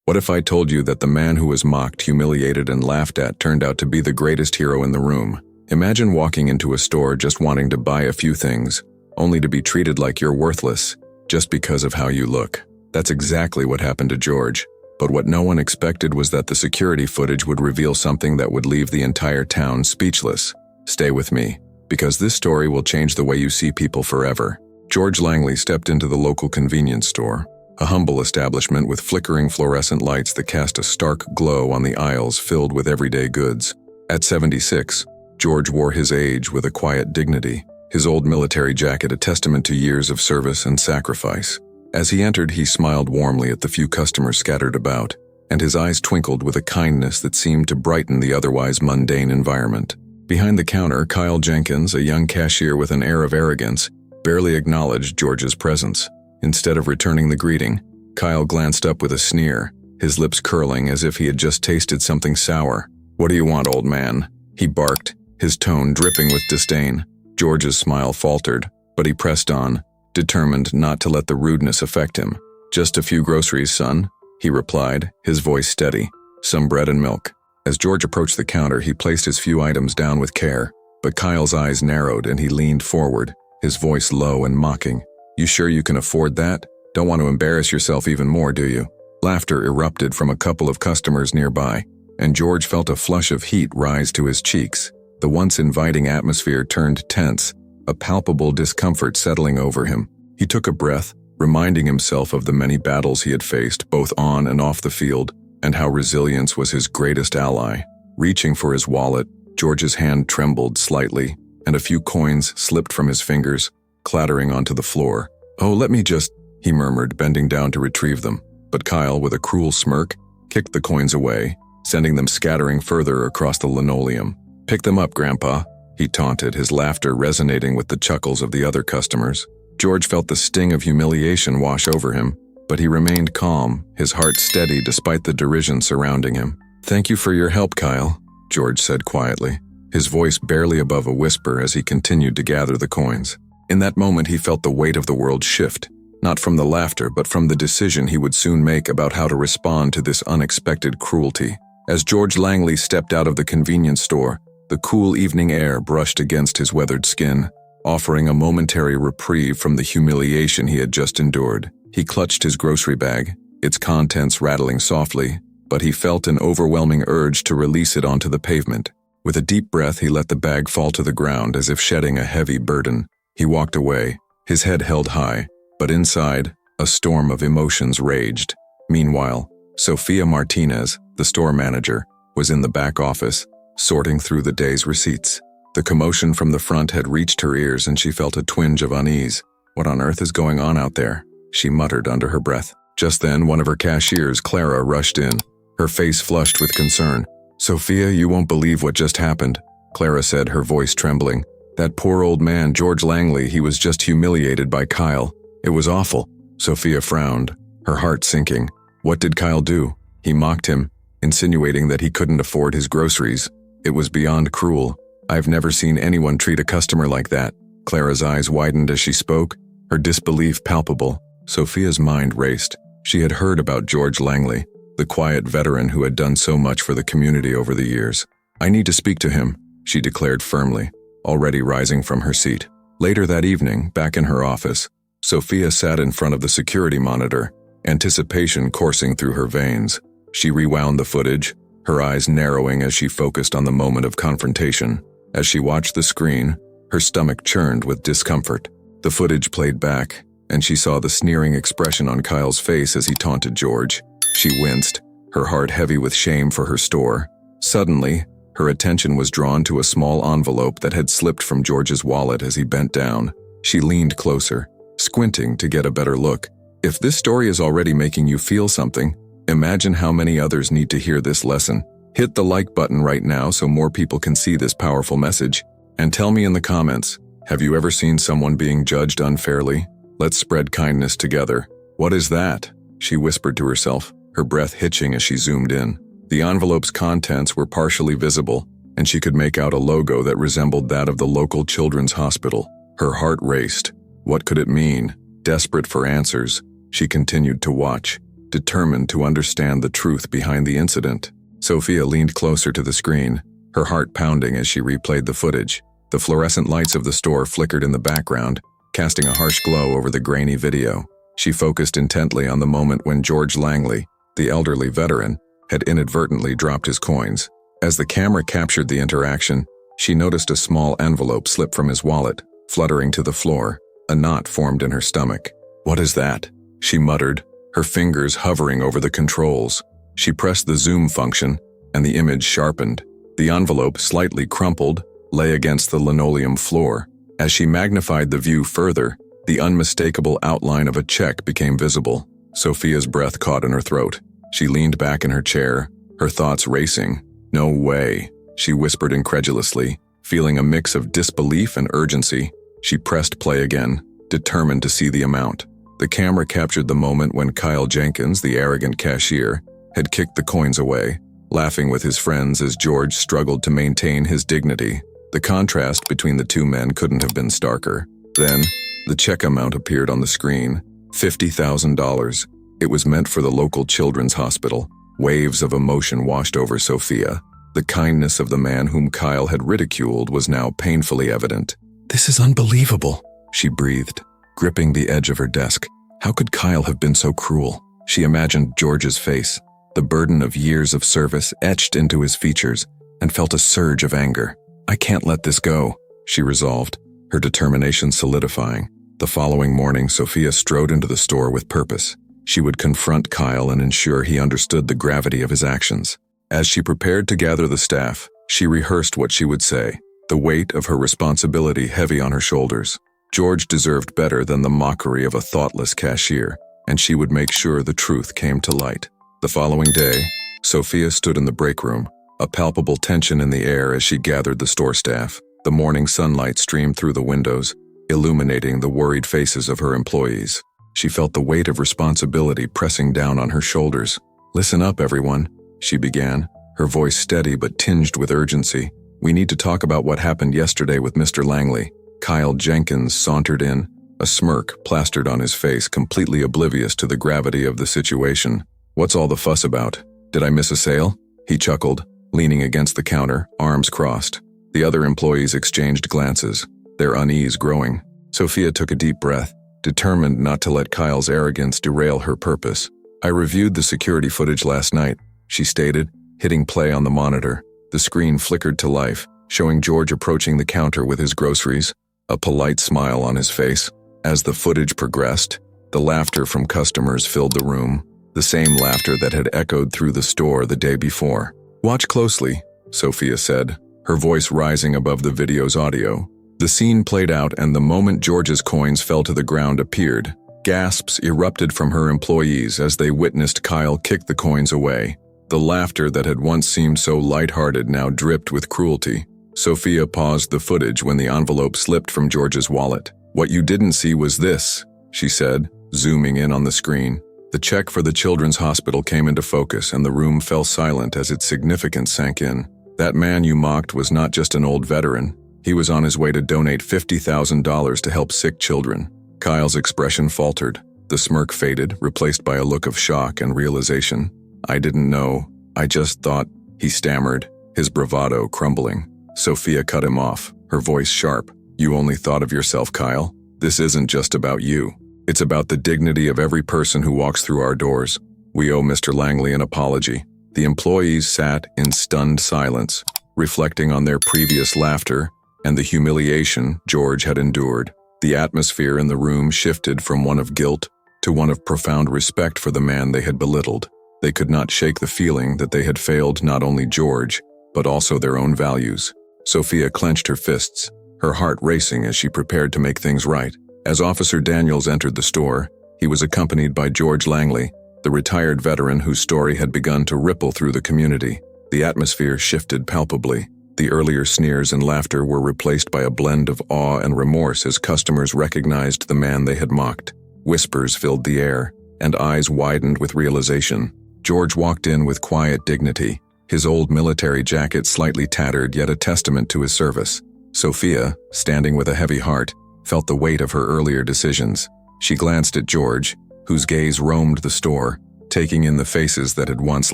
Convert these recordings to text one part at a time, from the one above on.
What if I told you that the man who was mocked, humiliated, and laughed at turned out to be the greatest hero in the room? Imagine walking into a store just wanting to buy a few things, only to be treated like you're worthless, just because of how you look. That's exactly what happened to George. But what no one expected was that the security footage would reveal something that would leave the entire town speechless. Stay with me, because this story will change the way you see people forever. George Langley stepped into the local convenience store, a humble establishment with flickering fluorescent lights that cast a stark glow on the aisles filled with everyday goods. At 76, George wore his age with a quiet dignity, his old military jacket a testament to years of service and sacrifice. As he entered, he smiled warmly at the few customers scattered about, and his eyes twinkled with a kindness that seemed to brighten the otherwise mundane environment. Behind the counter, Kyle Jenkins, a young cashier with an air of arrogance, barely acknowledged George's presence. Instead of returning the greeting, Kyle glanced up with a sneer, his lips curling as if he had just tasted something sour. "What do you want, old man?" he barked, his tone dripping with disdain. George's smile faltered, but he pressed on, determined not to let the rudeness affect him. "Just a few groceries, son," he replied, his voice steady. "Some bread and milk." As George approached the counter, he placed his few items down with care, but Kyle's eyes narrowed and he leaned forward, his voice low and mocking. "You sure you can afford that? Don't want to embarrass yourself even more, do you?" Laughter erupted from a couple of customers nearby, and George felt a flush of heat rise to his cheeks. The once inviting atmosphere turned tense, a palpable discomfort settling over him. He took a breath, reminding himself of the many battles he had faced, both on and off the field, and how resilience was his greatest ally. Reaching for his wallet, George's hand trembled slightly, and a few coins slipped from his fingers, clattering onto the floor. "Oh, let me just," he murmured, bending down to retrieve them. But Kyle, with a cruel smirk, kicked the coins away, sending them scattering further across the linoleum. "Pick them up, Grandpa," he taunted, his laughter resonating with the chuckles of the other customers. George felt the sting of humiliation wash over him, but he remained calm, his heart steady despite the derision surrounding him. "Thank you for your help, Kyle," George said quietly, his voice barely above a whisper as he continued to gather the coins. In that moment, he felt the weight of the world shift, not from the laughter but from the decision he would soon make about how to respond to this unexpected cruelty. As George Langley stepped out of the convenience store, the cool evening air brushed against his weathered skin, offering a momentary reprieve from the humiliation he had just endured. He clutched his grocery bag, its contents rattling softly, but he felt an overwhelming urge to release it onto the pavement. With a deep breath, he let the bag fall to the ground as if shedding a heavy burden. He walked away, his head held high, but inside, a storm of emotions raged. Meanwhile, Sophia Martinez, the store manager, was in the back office, sorting through the day's receipts. The commotion from the front had reached her ears and she felt a twinge of unease. "What on earth is going on out there?" she muttered under her breath. Just then, one of her cashiers, Clara, rushed in, her face flushed with concern. "Sophia, you won't believe what just happened," Clara said, her voice trembling. "That poor old man, George Langley, he was just humiliated by Kyle. It was awful." Sophia frowned, her heart sinking. What did Kyle do? He mocked him, insinuating that he couldn't afford his groceries. It was beyond cruel. "I've never seen anyone treat a customer like that." Clara's eyes widened as she spoke, her disbelief palpable. Sophia's mind raced. She had heard about George Langley, the quiet veteran who had done so much for the community over the years. "I need to speak to him," she declared firmly, already rising from her seat. Later that evening, back in her office, Sophia sat in front of the security monitor, anticipation coursing through her veins. She rewound the footage, her eyes narrowing as she focused on the moment of confrontation. As she watched the screen, her stomach churned with discomfort. The footage played back, and she saw the sneering expression on Kyle's face as he taunted George. She winced, her heart heavy with shame for her store. Suddenly, her attention was drawn to a small envelope that had slipped from George's wallet as he bent down. She leaned closer, squinting to get a better look. If this story is already making you feel something, imagine how many others need to hear this lesson. Hit the like button right now so more people can see this powerful message. And tell me in the comments, have you ever seen someone being judged unfairly? Let's spread kindness together. "What is that?" she whispered to herself, her breath hitching as she zoomed in. The envelope's contents were partially visible, and she could make out a logo that resembled that of the local children's hospital. Her heart raced. What could it mean? Desperate for answers, she continued to watch. determined to understand the truth behind the incident. Sophia leaned closer to the screen, her heart pounding as she replayed the footage. The fluorescent lights of the store flickered in the background, casting a harsh glow over the grainy video. She focused intently on the moment when George Langley, the elderly veteran, had inadvertently dropped his coins. As the camera captured the interaction, she noticed a small envelope slip from his wallet, fluttering to the floor. A knot formed in her stomach. "What is that?" she muttered, her fingers hovering over the controls. She pressed the zoom function, and the image sharpened. The envelope, slightly crumpled, lay against the linoleum floor. As she magnified the view further, the unmistakable outline of a check became visible. Sophia's breath caught in her throat. She leaned back in her chair, her thoughts racing. "No way," she whispered incredulously, feeling a mix of disbelief and urgency. She pressed play again, determined to see the amount. The camera captured the moment when Kyle Jenkins, the arrogant cashier, had kicked the coins away, laughing with his friends as George struggled to maintain his dignity. The contrast between the two men couldn't have been starker. Then, the check amount appeared on the screen, $50,000. It was meant for the local children's hospital. Waves of emotion washed over Sophia. The kindness of the man whom Kyle had ridiculed was now painfully evident. "This is unbelievable," she breathed, gripping the edge of her desk. How could Kyle have been so cruel? She imagined George's face, the burden of years of service etched into his features, and felt a surge of anger. "I can't let this go," she resolved, her determination solidifying. The following morning, Sophia strode into the store with purpose. She would confront Kyle and ensure he understood the gravity of his actions. As she prepared to gather the staff, she rehearsed what she would say, the weight of her responsibility heavy on her shoulders. George deserved better than the mockery of a thoughtless cashier, and she would make sure the truth came to light. The following day, Sophia stood in the break room, a palpable tension in the air as she gathered the store staff. The morning sunlight streamed through the windows, illuminating the worried faces of her employees. She felt the weight of responsibility pressing down on her shoulders. "Listen up, everyone," she began, her voice steady but tinged with urgency. "We need to talk about what happened yesterday with Mr. Langley." Kyle Jenkins sauntered in, a smirk plastered on his face, completely oblivious to the gravity of the situation. "What's all the fuss about? Did I miss a sale?" He chuckled, leaning against the counter, arms crossed. The other employees exchanged glances, their unease growing. Sophia took a deep breath, determined not to let Kyle's arrogance derail her purpose. "I reviewed the security footage last night," she stated, hitting play on the monitor. The screen flickered to life, showing George approaching the counter with his groceries, a polite smile on his face. As the footage progressed, the laughter from customers filled the room, the same laughter that had echoed through the store the day before. "Watch closely," Sophia said, her voice rising above the video's audio. The scene played out, and the moment George's coins fell to the ground appeared. Gasps erupted from her employees as they witnessed Kyle kick the coins away. The laughter that had once seemed so lighthearted now dripped with cruelty. Sophia paused the footage when the envelope slipped from George's wallet. "What you didn't see was this," she said, zooming in on the screen. The check for the children's hospital came into focus, and the room fell silent as its significance sank in. That man you mocked was not just an old veteran. He was on his way to donate $50,000 to help sick children. Kyle's expression faltered. The smirk faded, replaced by a look of shock and realization. "I didn't know. I just thought," he stammered, his bravado crumbling. Sophia cut him off, her voice sharp. "You only thought of yourself, Kyle. This isn't just about you. It's about the dignity of every person who walks through our doors. We owe Mr. Langley an apology." The employees sat in stunned silence, reflecting on their previous laughter and the humiliation George had endured. The atmosphere in the room shifted from one of guilt to one of profound respect for the man they had belittled. They could not shake the feeling that they had failed not only George, but also their own values. Sophia clenched her fists, her heart racing as she prepared to make things right. As Officer Daniels entered the store, he was accompanied by George Langley, the retired veteran whose story had begun to ripple through the community. The atmosphere shifted palpably. The earlier sneers and laughter were replaced by a blend of awe and remorse as customers recognized the man they had mocked. Whispers filled the air, and eyes widened with realization. George walked in with quiet dignity, his old military jacket slightly tattered yet a testament to his service. Sophia, standing with a heavy heart, felt the weight of her earlier decisions. She glanced at George, whose gaze roamed the store, taking in the faces that had once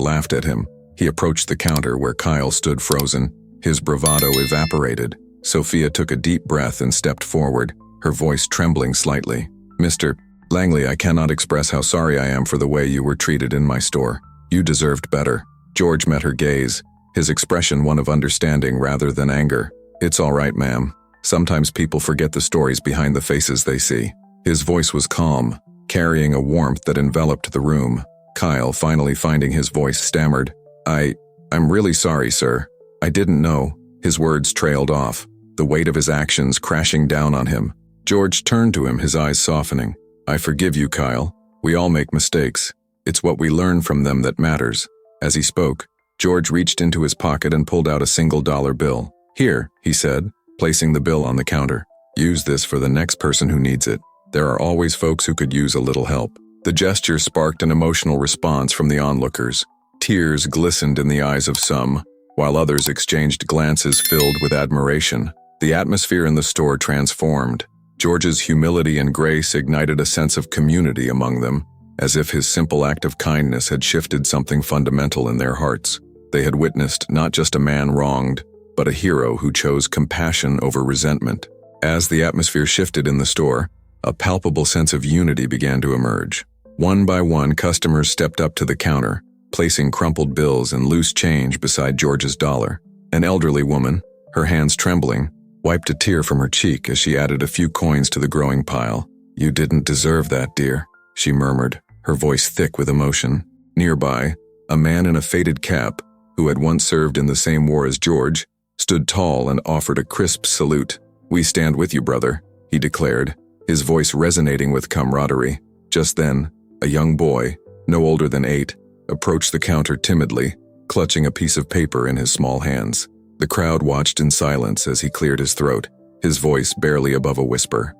laughed at him. He approached the counter where Kyle stood frozen. His bravado evaporated. Sophia took a deep breath and stepped forward, her voice trembling slightly. "Mr. Langley, I cannot express how sorry I am for the way you were treated in my store. You deserved better." George met her gaze, his expression one of understanding rather than anger. "It's all right, ma'am. Sometimes people forget the stories behind the faces they see." His voice was calm, carrying a warmth that enveloped the room. Kyle, finally finding his voice, stammered, I'm really sorry, sir. I didn't know." His words trailed off, the weight of his actions crashing down on him. George turned to him, his eyes softening. "I forgive you, Kyle. We all make mistakes. It's what we learn from them that matters." As he spoke, George reached into his pocket and pulled out a $1 bill. "Here," he said, placing the bill on the counter. "Use this for the next person who needs it. There are always folks who could use a little help." The gesture sparked an emotional response from the onlookers. Tears glistened in the eyes of some, while others exchanged glances filled with admiration. The atmosphere in the store transformed. George's humility and grace ignited a sense of community among them, as if his simple act of kindness had shifted something fundamental in their hearts. They had witnessed not just a man wronged, but a hero who chose compassion over resentment. As the atmosphere shifted in the store, a palpable sense of unity began to emerge. One by one, customers stepped up to the counter, placing crumpled bills and loose change beside George's dollar. An elderly woman, her hands trembling, wiped a tear from her cheek as she added a few coins to the growing pile. "You didn't deserve that, dear," she murmured, her voice thick with emotion. Nearby, a man in a faded cap, who had once served in the same war as George, stood tall and offered a crisp salute. "We stand with you, brother," he declared, his voice resonating with camaraderie. Just then, a young boy, no older than 8, approached the counter timidly, clutching a piece of paper in his small hands. The crowd watched in silence as he cleared his throat, his voice barely above a whisper.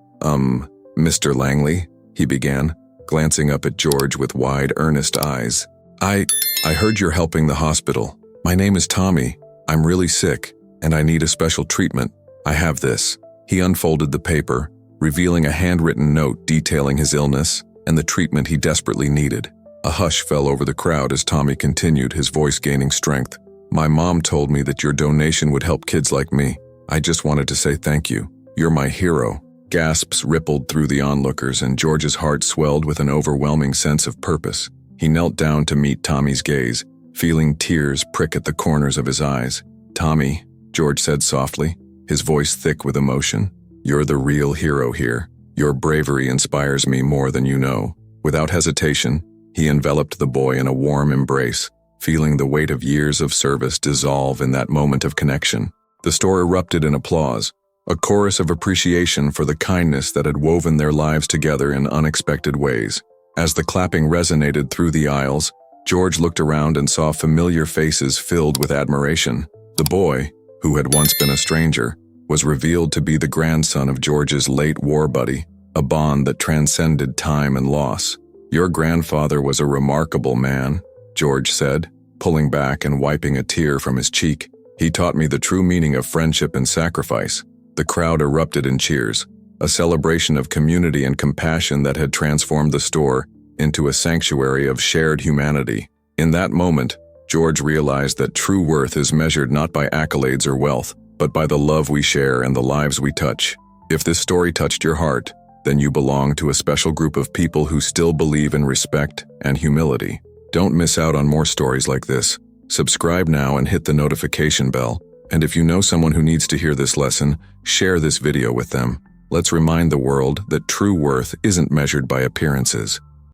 Mr. Langley," he began, glancing up at George with wide, earnest eyes. I heard you're helping the hospital. My name is Tommy. I'm really sick, and I need a special treatment. I have this." He unfolded the paper, revealing a handwritten note detailing his illness and the treatment he desperately needed. A hush fell over the crowd as Tommy continued, his voice gaining strength. "My mom told me that your donation would help kids like me. I just wanted to say thank you. You're my hero." Gasps rippled through the onlookers, and George's heart swelled with an overwhelming sense of purpose. He knelt down to meet Tommy's gaze, feeling tears prick at the corners of his eyes. "Tommy," George said softly, his voice thick with emotion, "you're the real hero here. Your bravery inspires me more than you know." Without hesitation, he enveloped the boy in a warm embrace, feeling the weight of years of service dissolve in that moment of connection. The store erupted in applause, a chorus of appreciation for the kindness that had woven their lives together in unexpected ways. As the clapping resonated through the aisles, George looked around and saw familiar faces filled with admiration. The boy, who had once been a stranger, was revealed to be the grandson of George's late war buddy, a bond that transcended time and loss. "Your grandfather was a remarkable man," George said, pulling back and wiping a tear from his cheek. "He taught me the true meaning of friendship and sacrifice." The crowd erupted in cheers, a celebration of community and compassion that had transformed the store into a sanctuary of shared humanity. In that moment, George realized that true worth is measured not by accolades or wealth, but by the love we share and the lives we touch. If this story touched your heart, then you belong to a special group of people who still believe in respect and humility. Don't miss out on more stories like this. Subscribe now and hit the notification bell. And if you know someone who needs to hear this lesson, share this video with them. Let's remind the world that true worth isn't measured by appearances.